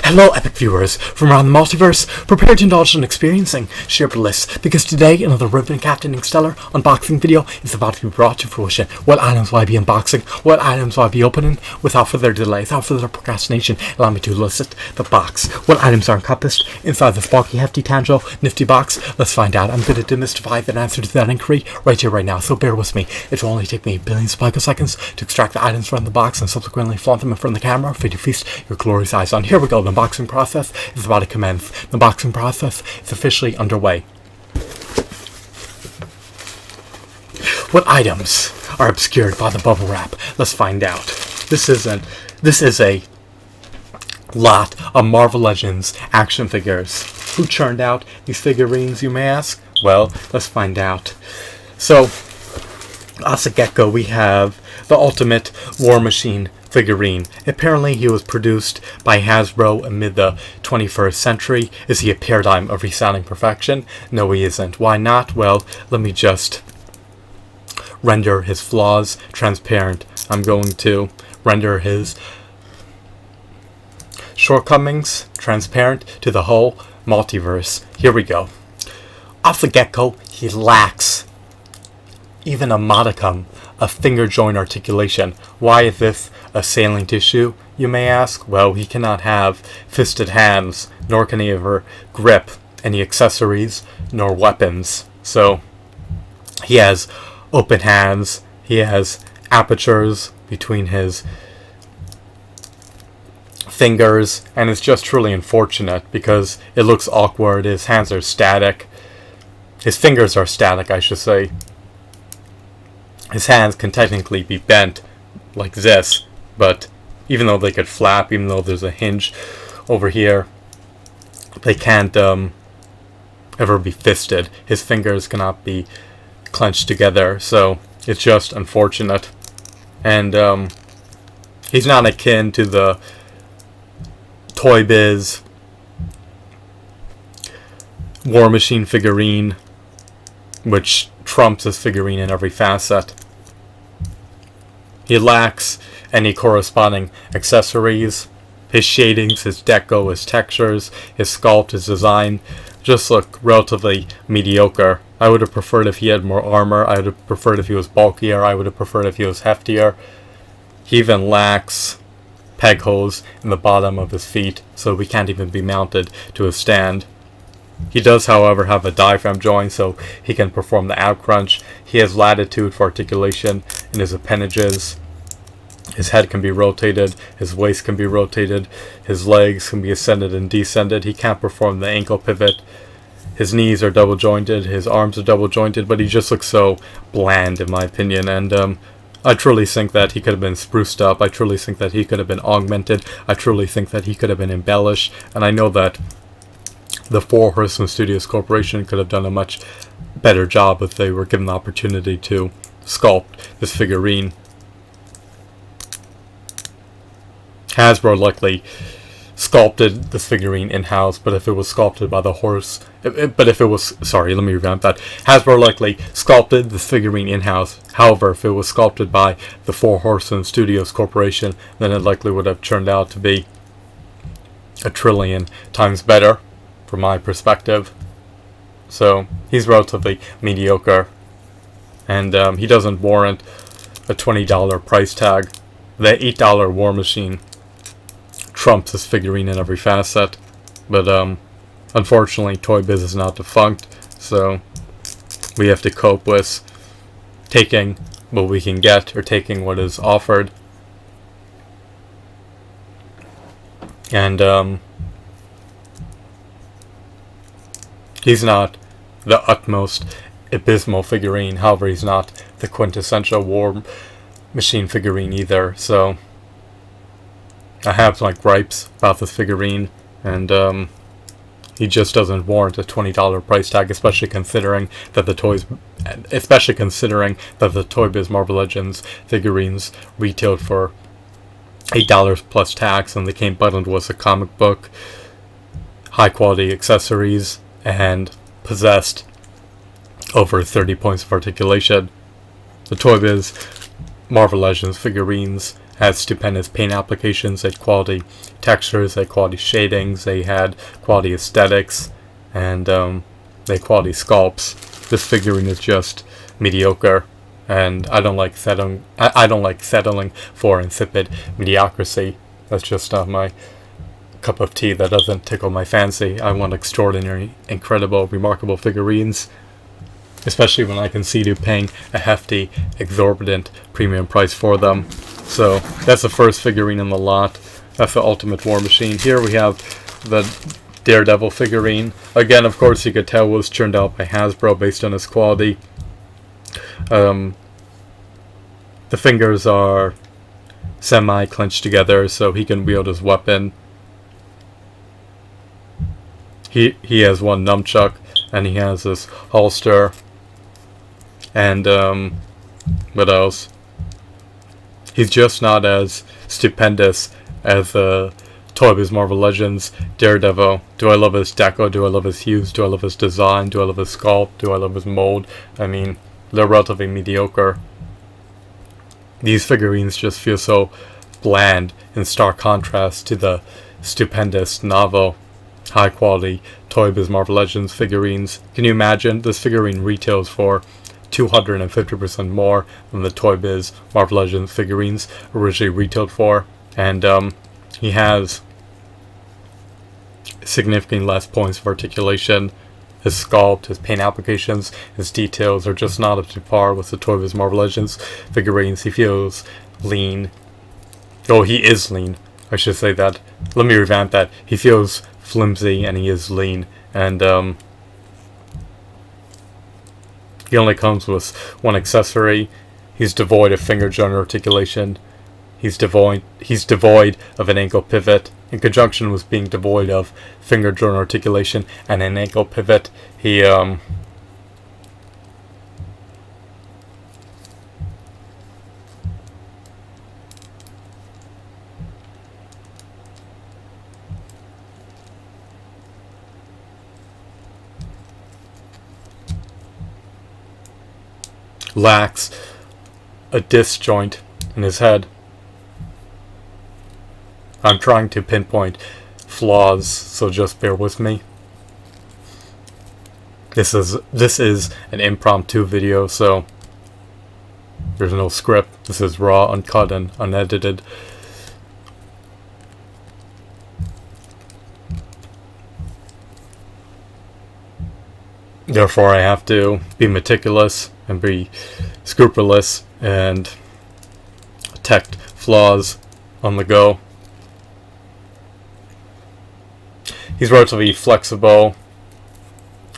Hello, epic viewers from around the multiverse. Prepare to indulge in experiencing sheer bliss, because today another ribbon captaining stellar unboxing video is about to be brought to fruition. What items will I be unboxing? What items will I be opening? Without further delay, without further procrastination, allow me to elicit the box. What items are encompassed inside this bulky, hefty, tangible, nifty box? Let's find out. I'm going to demystify that answer to that inquiry right here, right now, so bear with me. It will only take me billions of picoseconds to extract the items from the box and subsequently flaunt them in front of the camera for you to feast your glorious eyes on. Here we go. The unboxing process is about to commence. The unboxing process is officially underway. What items are obscured by the bubble wrap? Let's find out. This is a lot of Marvel Legends action figures. Who churned out these figurines, you may ask? Well, let's find out. So, off the get-go, we have the Ultimate War Machine figurine. Apparently he was produced by Hasbro amid the 21st century. Is he a paradigm of resounding perfection? No, he isn't. Why not? Well, let me just render his flaws transparent. I'm going to render his shortcomings transparent to the whole multiverse. Here we go. Off the get-go, he lacks even a modicum of finger joint articulation. Why is this a salient issue, you may ask? Well, he cannot have fisted hands, nor can he ever grip any accessories nor weapons. So he has open hands, he has apertures between his fingers, and it's just truly unfortunate because it looks awkward. His hands are static. His fingers are static, I should say. His hands can technically be bent like this, but even though they could flap, even though there's a hinge over here, they can't ever be fisted. His fingers cannot be clenched together, so it's just unfortunate. And he's not akin to the Toy Biz War Machine figurine, which trumps his figurine in every facet. He lacks any corresponding accessories. His shadings, his deco, his textures, his sculpt, his design just look relatively mediocre. I would have preferred if he had more armor. I would have preferred if he was bulkier. I would have preferred if he was heftier. He even lacks peg holes in the bottom of his feet, so he can't even be mounted to a stand. He does, however, have a diaphragm joint, so he can perform the ab crunch. He has latitude for articulation in his appendages. His head can be rotated, his waist can be rotated, his legs can be ascended and descended. He can't perform the ankle pivot. His knees are double jointed, his arms are double jointed, but he just looks so bland in my opinion. And I truly think that he could have been spruced up. I truly think that he could have been augmented. I truly think that he could have been embellished. And I know that the Four Horsemen Studios Corporation could have done a much better job if they were given the opportunity to sculpt this figurine. Hasbro likely sculpted this figurine in-house, but if it was sculpted by the let me revamp that. Hasbro likely sculpted this figurine in-house. However, if it was sculpted by the Four Horsemen Studios Corporation, then it likely would have turned out to be a trillion times better, from my perspective. So he's relatively mediocre, and he doesn't warrant a $20 price tag. The $8 War Machine trumps this figurine in every facet, but unfortunately Toy Biz is not defunct, so we have to cope with taking what we can get or taking what is offered. And he's not the utmost abysmal figurine. However, he's not the quintessential War Machine figurine either. So I have my gripes about this figurine, and he just doesn't warrant a $20 price tag, especially considering that the Toy Biz Marvel Legends figurines retailed for $8 plus tax, and they came bundled with a comic book, high quality accessories, and possessed over 30 points of articulation. The Toy Biz Marvel Legends figurines had stupendous paint applications, they had quality textures, they had quality shadings, they had quality aesthetics, and they had quality sculpts. This figurine is just mediocre, and I don't like settling. I don't like settling for insipid mediocrity. That's just not my cup of tea. That doesn't tickle my fancy. I want extraordinary, incredible, remarkable figurines, especially when I can see you paying a hefty, exorbitant premium price for them. So that's the first figurine in the lot. That's the Ultimate War Machine. Here we have the Daredevil figurine. Again, of course, you could tell was churned out by Hasbro based on its quality. The fingers are semi-clenched together so he can wield his weapon. He has one nunchuck, and he has this holster. And, what else? He's just not as stupendous as Toy Biz Marvel Legends Daredevil. Do I love his deco? Do I love his hues? Do I love his design? Do I love his sculpt? Do I love his mold? I mean, they're relatively mediocre. These figurines just feel so bland in stark contrast to the stupendous, novel, high-quality Toy Biz Marvel Legends figurines. Can you imagine? This figurine retails for 250% more than the Toy Biz Marvel Legends figurines originally retailed for, and he has significantly less points of articulation. His sculpt, his paint applications, his details are just not up to par with the Toy Biz Marvel Legends figurines. He feels lean. Oh, he is lean. I should say that. Let me revamp that. He feels flimsy and he is lean, and he only comes with one accessory. He's devoid of finger joint articulation. He's devoid of an ankle pivot. In conjunction with being devoid of finger joint articulation and an ankle pivot, he lacks a disc joint in his head. I'm trying to pinpoint flaws, so just bear with me. This is an impromptu video, so there's no script. This is raw, uncut, and unedited. Therefore, I have to be meticulous and be scrupulous and detect flaws on the go. He's relatively flexible.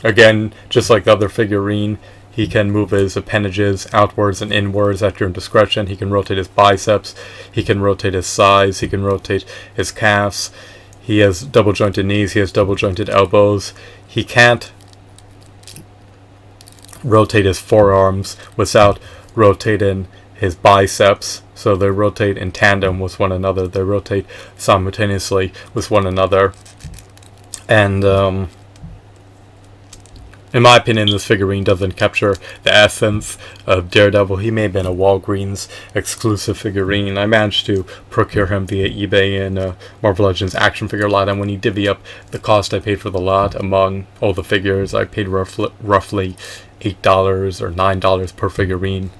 Again, just like the other figurine, he can move his appendages outwards and inwards at your discretion. He can rotate his biceps. He can rotate his thighs. He can rotate his calves. He has double jointed knees. He has double jointed elbows. He can't rotate his forearms without rotating his biceps. So they rotate in tandem with one another. They rotate simultaneously with one another. And in my opinion, this figurine doesn't capture the essence of Daredevil. He may have been a Walgreens exclusive figurine. I managed to procure him via eBay in Marvel Legends action figure lot, and when you divvy up the cost I paid for the lot among all the figures, I paid roughly $8 or $9 per figurine.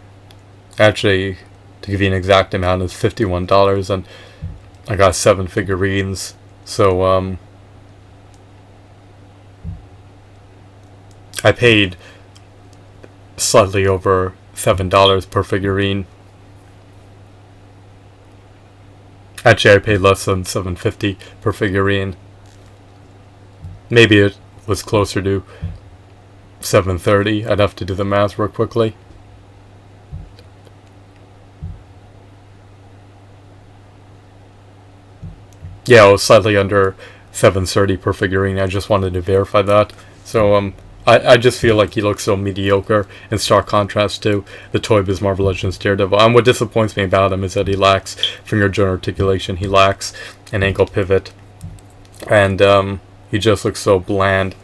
Actually, to give you an exact amount, it's $51, and I got 7 figurines. So I paid slightly over $7 per figurine. Actually, I paid less than $7.50 per figurine. Maybe it was closer to $7.30. I'd have to do the math real quickly. Yeah, it was slightly under $7.30 per figurine. I just wanted to verify that. So I just feel like he looks so mediocre in stark contrast to the Toy Biz Marvel Legends Daredevil. And what disappoints me about him is that he lacks finger joint articulation. He lacks an ankle pivot. And he just looks so bland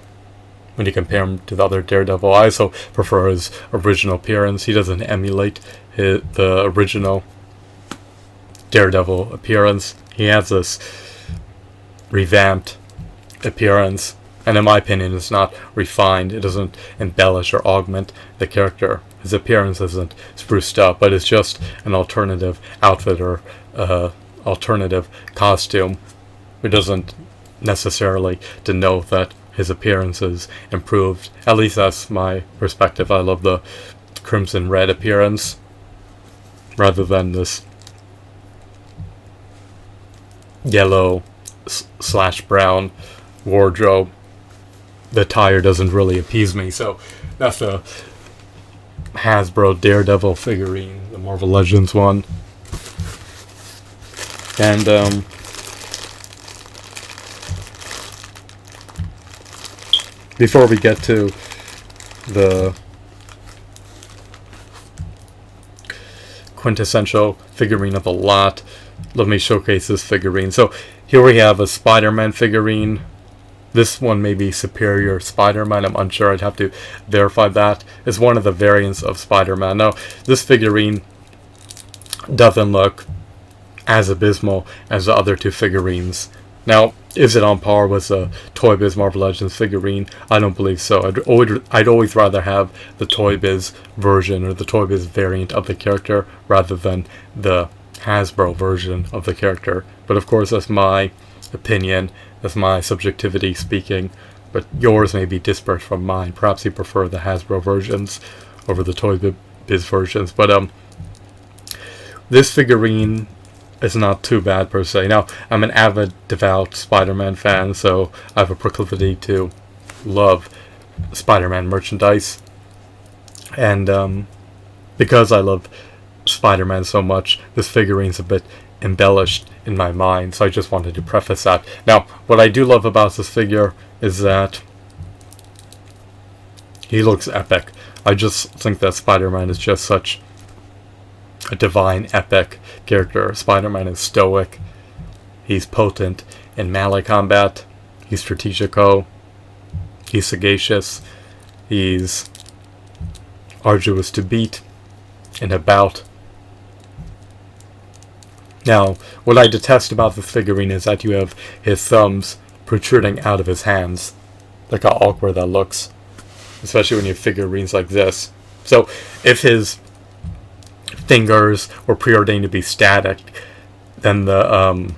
when you compare him to the other Daredevil. I also prefer his original appearance. He doesn't emulate the original Daredevil appearance. He has this revamped appearance, and in my opinion it's not refined. It doesn't embellish or augment the character. His appearance isn't spruced up, but it's just an alternative outfit or alternative costume. It doesn't necessarily denote that his appearance is improved. At least that's my perspective. I love the crimson red appearance rather than this yellow / brown wardrobe. The attire doesn't really appease me, so that's a Hasbro Daredevil figurine, the Marvel Legends one. And before we get to the quintessential figurine of the lot, let me showcase this figurine. So here we have a Spider-Man figurine. This one may be superior Spider-Man. I'm unsure. I'd have to verify that. It's one of the variants of Spider-Man. Now, this figurine doesn't look as abysmal as the other two figurines. Now, is it on par with the Toy Biz Marvel Legends figurine? I don't believe so. I'd always rather have the Toy Biz version or the Toy Biz variant of the character rather than the Hasbro version of the character. But of course, that's my opinion. That's my subjectivity speaking. But yours may be disparate from mine. Perhaps you prefer the Hasbro versions over the Toy Biz versions. But this figurine is not too bad per se. Now, I'm an avid, devout Spider-Man fan, so I have a proclivity to love Spider-Man merchandise. And because I love Spider-Man so much, this figurine's a bit embellished in my mind, so I just wanted to preface that. Now, what I do love about this figure is that he looks epic. I just think that Spider-Man is just such a divine, epic character. Spider-Man is stoic, he's potent in melee combat, he's strategico, he's sagacious, he's arduous to beat in a bout. Now, what I detest about this figurine is that you have his thumbs protruding out of his hands. Look how awkward that looks, especially when you have figurines like this. So, if his fingers were preordained to be static, then the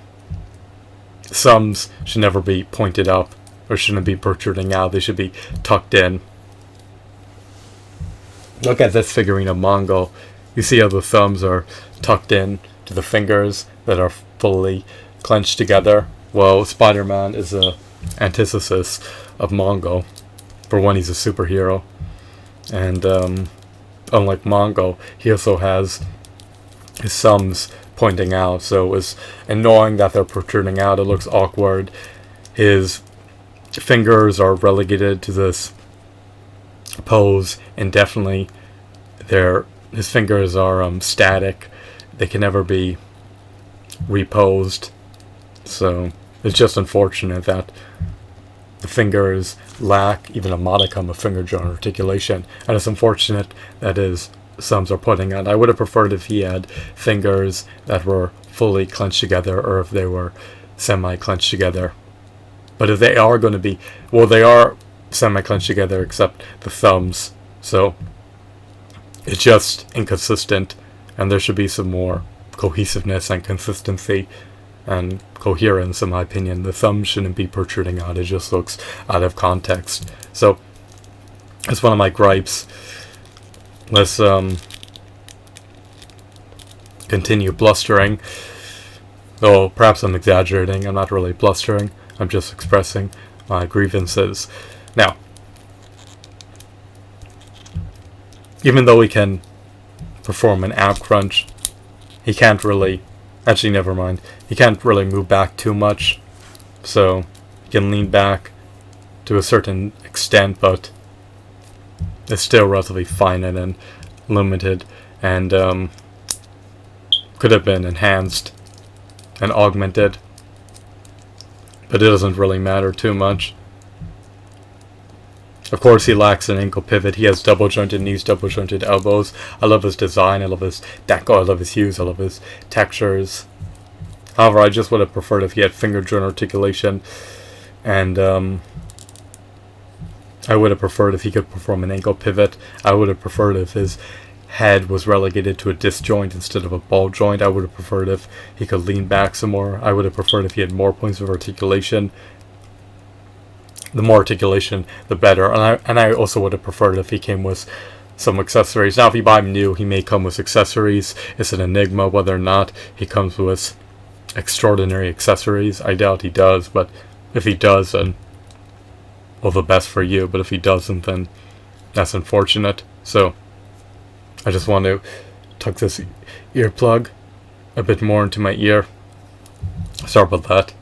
thumbs should never be pointed up or shouldn't be protruding out. They should be tucked in. Look at this figurine of Mongo. You see how the thumbs are tucked in to the fingers that are fully clenched together. Well, Spider-Man is a antithesis of Mongo. For one, he's a superhero, and unlike Mongo, he also has his thumbs pointing out, so it's annoying that they're protruding out. It looks awkward. His fingers are relegated to this pose indefinitely. His fingers are static. They can never be reposed. So it's just unfortunate that the fingers lack even a modicum of finger joint articulation, and it's unfortunate that his thumbs are pointing out. I would have preferred if he had fingers that were fully clenched together, or if they were semi-clenched together. But if they are going to be, well, they are semi-clenched together except the thumbs, so it's just inconsistent, and there should be some more cohesiveness and consistency and coherence, in my opinion. The thumbs shouldn't be protruding out. It just looks out of context. So that's one of my gripes. Let's continue blustering. Oh, perhaps I'm exaggerating. I'm not really blustering. I'm just expressing my grievances. Now, even though he can perform an ab crunch, he can't really, actually never mind, he can't really move back too much, so he can lean back to a certain extent, but it's still relatively finite and limited, and could have been enhanced and augmented, but it doesn't really matter too much. Of course, he lacks an ankle pivot. He has double jointed knees, double jointed elbows. I love his design. I love his deco. I love his hues. I love his textures. However, I just would have preferred if he had finger joint articulation, and I would have preferred if he could perform an ankle pivot. I would have preferred if his head was relegated to a disc joint instead of a ball joint. I would have preferred if he could lean back some more. I would have preferred if he had more points of articulation. The more articulation, the better. And I also would have preferred if he came with some accessories. Now, if you buy him new, he may come with accessories. It's an enigma whether or not he comes with extraordinary accessories. I doubt he does, but if he does, then, well, the best for you. But if he doesn't, then that's unfortunate. So I just want to tuck this earplug a bit more into my ear. Sorry about that.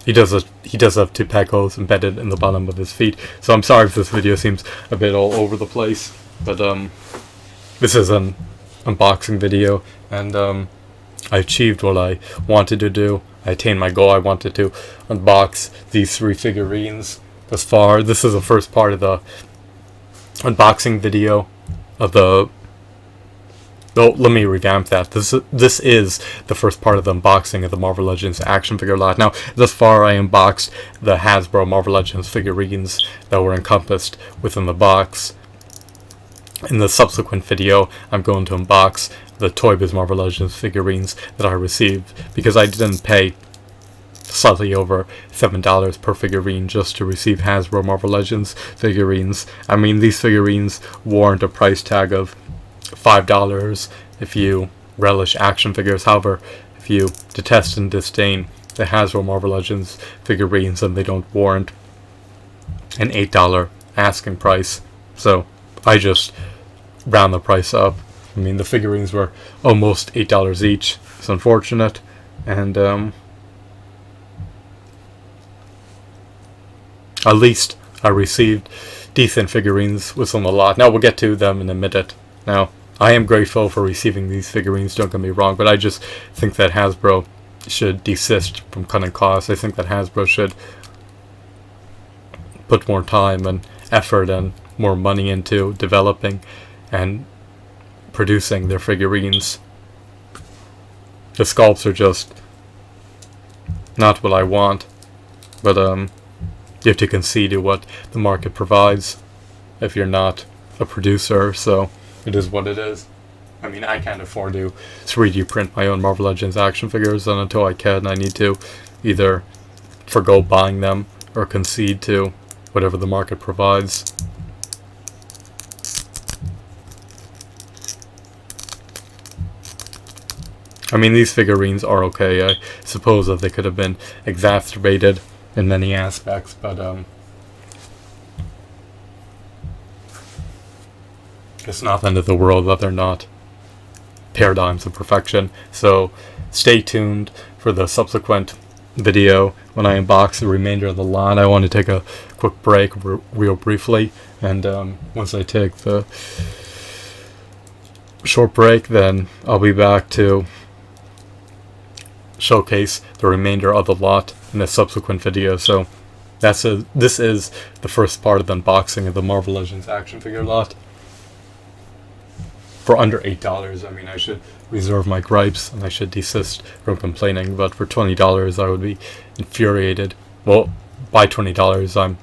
He does have two peg holes embedded in the bottom of his feet, so I'm sorry if this video seems a bit all over the place, but this is an unboxing video, and I achieved what I wanted to do. I attained my goal. I wanted to unbox these 3 figurines. Thus far, this is the first part of the unboxing video of the... Oh, let me revamp that. This is the first part of the unboxing of the Marvel Legends action figure lot. Now, thus far I unboxed the Hasbro Marvel Legends figurines that were encompassed within the box. In the subsequent video, I'm going to unbox the Toy Biz Marvel Legends figurines that I received, because I didn't pay slightly over $7 per figurine just to receive Hasbro Marvel Legends figurines. I mean, these figurines warrant a price tag of $5 if you relish action figures. However, if you detest and disdain the Hasbro Marvel Legends figurines, then they don't warrant an $8 asking price. So I just round the price up. I mean, the figurines were almost $8 each. It's unfortunate, and at least I received decent figurines within the lot. Now, we'll get to them in a minute. Now, I am grateful for receiving these figurines, don't get me wrong, but I just think that Hasbro should desist from cutting costs. I think that Hasbro should put more time and effort and more money into developing and producing their figurines. The sculpts are just not what I want, but you have to concede to what the market provides if you're not a producer, so it is what it is. I mean, I can't afford to 3D print my own Marvel Legends action figures, and until I can, I need to either forgo buying them or concede to whatever the market provides. I mean, these figurines are okay. I suppose that they could have been exacerbated in many aspects, but it's not the end of the world that they're not paradigms of perfection. So stay tuned for the subsequent video when I unbox the remainder of the lot. I want to take a quick break real briefly, and once I take the short break, then I'll be back to showcase the remainder of the lot in a subsequent video. So this is the first part of the unboxing of the Marvel Legends action figure lot. For under $8, I mean, I should reserve my gripes and I should desist from complaining, but for $20 I would be infuriated. Well, by $20 I'm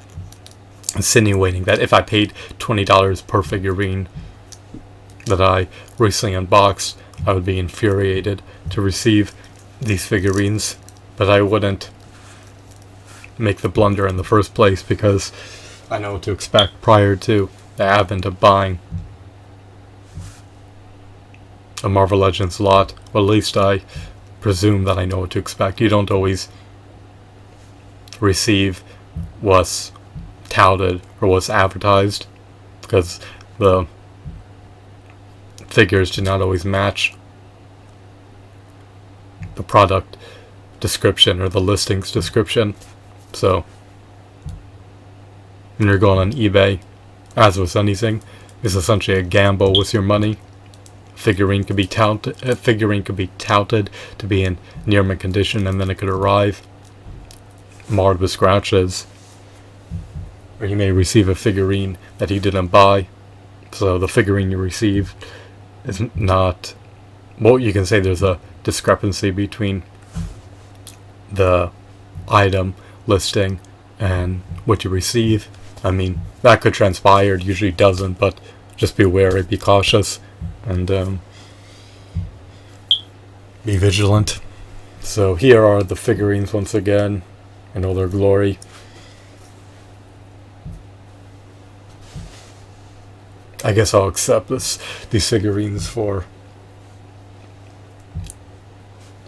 insinuating that if I paid $20 per figurine that I recently unboxed, I would be infuriated to receive these figurines, but I wouldn't make the blunder in the first place because I know what to expect prior to the advent of buying a Marvel Legends lot. Well, at least I presume that I know what to expect. You don't always receive what's touted or what's advertised, because the figures do not always match the product description or the listings description. So when you're going on eBay, as with anything, it's essentially a gamble with your money. A figurine could be touted to be in near mint condition, and then it could arrive marred with scratches, or you may receive a figurine that you didn't buy, so the figurine you received is not well, you can say there's a discrepancy between the item listing and what you receive. I mean, that could transpire, it usually doesn't, but just be wary, be cautious, and be vigilant. So here are the figurines once again in all their glory. I guess I'll accept these figurines for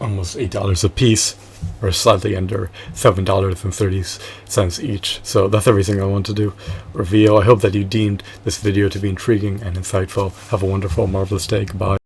almost $8 a piece, or slightly under $7.30 each. So that's everything I want to do reveal. I hope that you deemed this video to be intriguing and insightful. Have a wonderful, marvelous day. Goodbye.